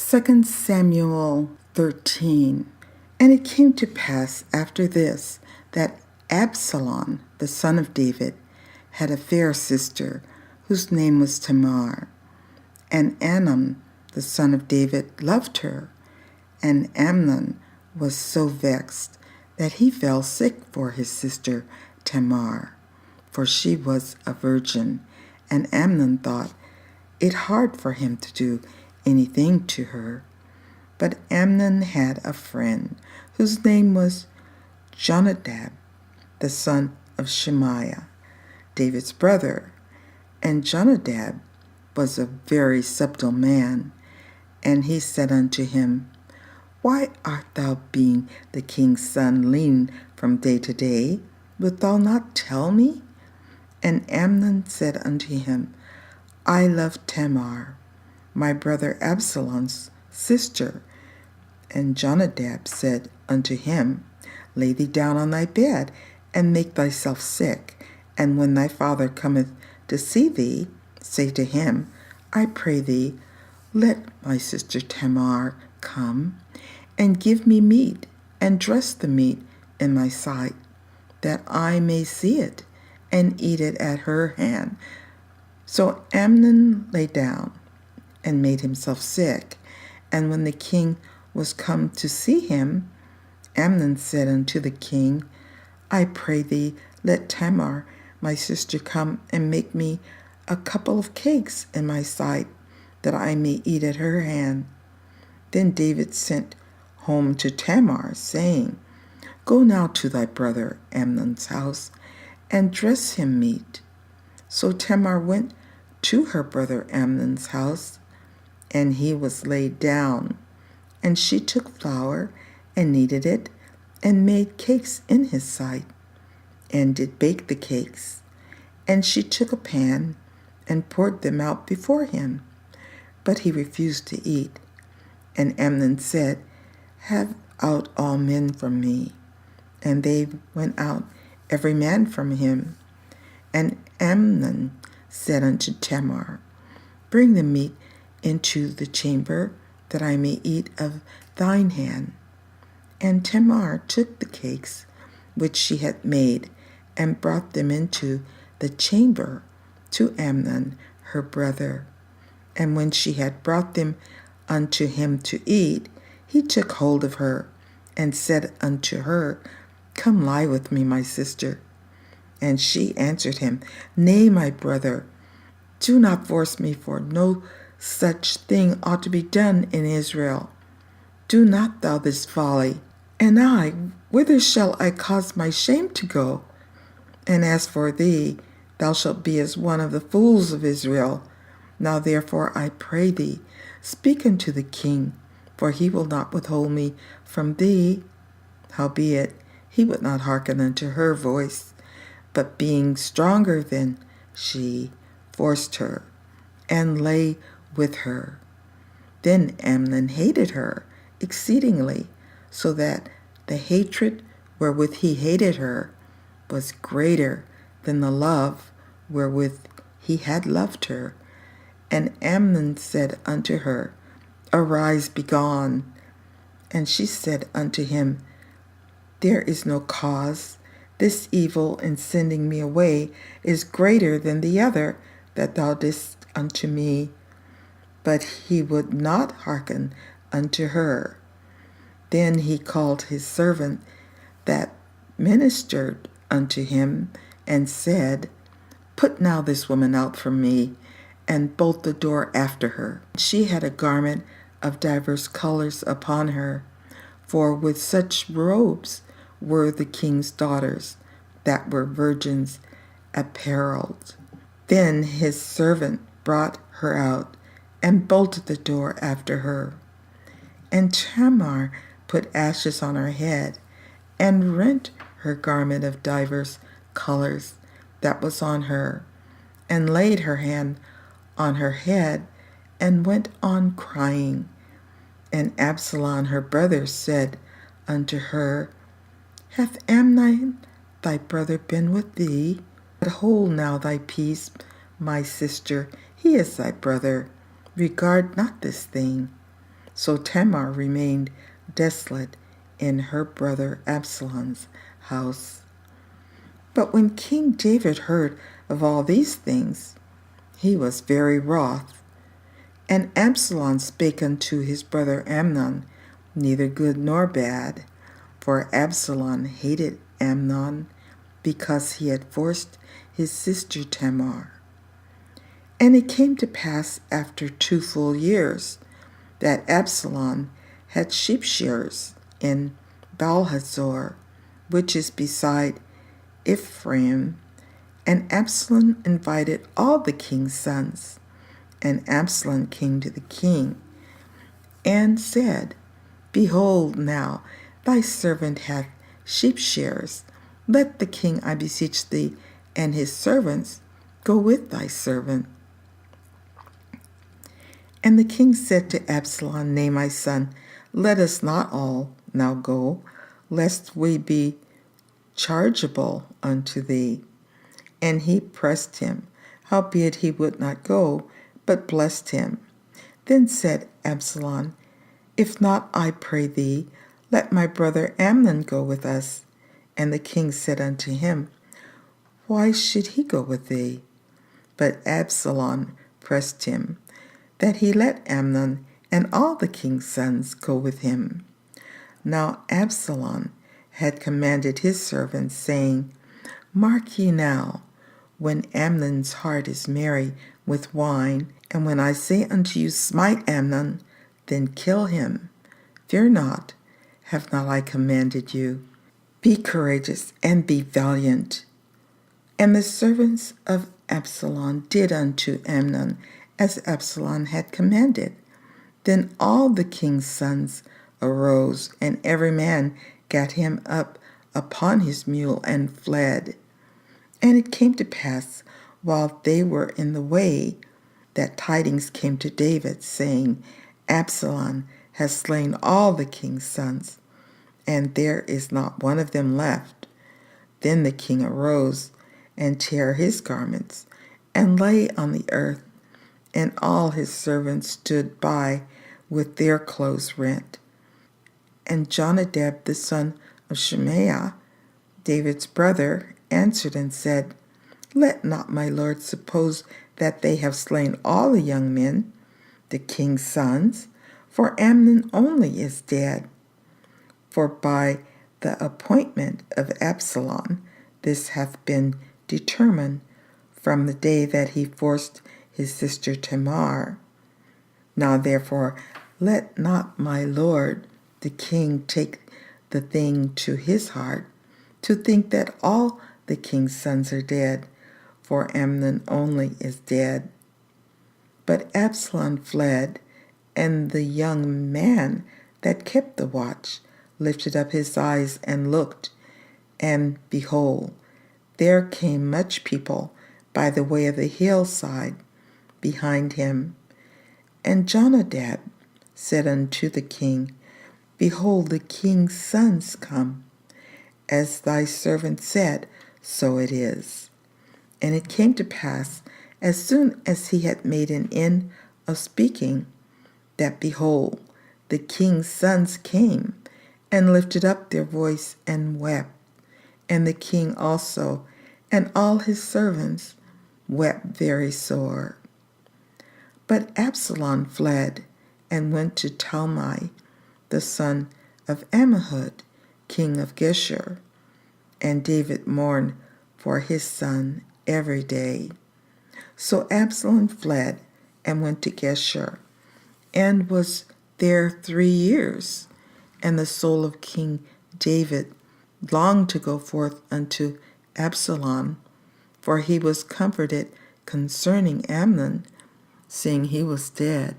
2 Samuel 13. And it came to pass after this that Absalom, the son of David, had a fair sister whose name was Tamar. And Amnon, the son of David, loved her. And Amnon was so vexed that he fell sick for his sister Tamar, for she was a virgin. And Amnon thought it hard for him to do anything to her. But Amnon had a friend whose name was Jonadab, the son of Shemaiah, David's brother. And Jonadab was a very subtle man. And he said unto him, Why art thou, being the king's son, lean from day to day? Wilt thou not tell me? And Amnon said unto him, I love Tamar, my brother Absalom's sister. And Jonadab said unto him, Lay thee down on thy bed, and make thyself sick. And when thy father cometh to see thee, say to him, I pray thee, let my sister Tamar come, and give me meat, and dress the meat in my sight, that I may see it, and eat it at her hand. So Amnon lay down, and made himself sick. And when the king was come to see him, Amnon said unto the king, I pray thee, let Tamar my sister come and make me a couple of cakes in my sight, that I may eat at her hand. Then David sent home to Tamar, saying, Go now to thy brother Amnon's house, and dress him meat. So Tamar went to her brother Amnon's house, and he was laid down. And she took flour, and kneaded it, and made cakes in his sight, and did bake the cakes. And she took a pan, and poured them out before him. But he refused to eat. And Amnon said, Have out all men from me. And they went out, every man from him. And Amnon said unto Tamar, Bring the meat into the chamber, that I may eat of thine hand. And Tamar took the cakes which she had made, and brought them into the chamber to Amnon her brother. And when she had brought them unto him to eat, he took hold of her, and said unto her, Come lie with me, my sister. And she answered him, Nay, my brother, do not force me, for no such thing ought to be done in Israel. Do not thou this folly. And I, whither shall I cause my shame to go? And as for thee, thou shalt be as one of the fools of Israel. Now therefore I pray thee, speak unto the king, for he will not withhold me from thee. Howbeit, he would not hearken unto her voice, but being stronger than she, forced her, and lay with her. Then Amnon hated her exceedingly, so that the hatred wherewith he hated her was greater than the love wherewith he had loved her. And Amnon said unto her, Arise, be gone. And she said unto him, There is no cause. This evil in sending me away is greater than the other that thou didst unto me. But he would not hearken unto her. Then he called his servant that ministered unto him, and said, Put now this woman out from me, and bolt the door after her. She had a garment of divers colors upon her, for with such robes were the king's daughters that were virgins apparelled. Then his servant brought her out, and bolted the door after her. And Tamar put ashes on her head, and rent her garment of divers colors that was on her, and laid her hand on her head, and went on crying. And Absalom her brother said unto her, Hath Amnon thy brother been with thee? But hold now thy peace, my sister, he is thy brother. Regard not this thing. So Tamar remained desolate in her brother Absalom's house. But when King David heard of all these things, he was very wroth. And Absalom spake unto his brother Amnon, neither good nor bad, for Absalom hated Amnon, because he had forced his sister Tamar. And it came to pass after 2 full years, that Absalom had sheep shearers in Baalhazor, which is beside Ephraim. And Absalom invited all the king's sons. And Absalom came to the king, and said, Behold, now thy servant hath sheep shearers. Let the king, I beseech thee, and his servants go with thy servant. And the king said to Absalom, Nay, my son, let us not all now go, lest we be chargeable unto thee. And he pressed him, howbeit he would not go, but blessed him. Then said Absalom, If not, I pray thee, let my brother Amnon go with us. And the king said unto him, Why should he go with thee? But Absalom pressed him, that he let Amnon and all the king's sons go with him. Now Absalom had commanded his servants, saying, Mark ye now, when Amnon's heart is merry with wine, and when I say unto you, Smite Amnon, then kill him. Fear not, have not I commanded you? Be courageous and be valiant. And the servants of Absalom did unto Amnon as Absalom had commanded. Then all the king's sons arose, and every man gat him up upon his mule and fled. And it came to pass, while they were in the way, that tidings came to David, saying, Absalom has slain all the king's sons, and there is not one of them left. Then the king arose, and tare his garments, and lay on the earth, and all his servants stood by with their clothes rent. And Jonadab the son of Shemaiah, David's brother, answered and said, Let not my lord suppose that they have slain all the young men, the king's sons, for Amnon only is dead. For by the appointment of Absalom this hath been determined from the day that he forced his sister Tamar. Now therefore let not my lord the king take the thing to his heart, to think that all the king's sons are dead, for Amnon only is dead. But Absalom fled, and the young man that kept the watch lifted up his eyes and looked, and behold, there came much people by the way of the hillside behind him. And Jonadab said unto the king, Behold, the king's sons come. As thy servant said, so it is. And it came to pass, as soon as he had made an end of speaking, that behold, the king's sons came, and lifted up their voice and wept. And the king also, and all his servants, wept very sore. But Absalom fled, and went to Talmai, the son of Ammihud, king of Geshur. And David mourned for his son every day. So Absalom fled, and went to Geshur, and was there 3 years. And the soul of King David longed to go forth unto Absalom, for he was comforted concerning Amnon, seeing he was dead.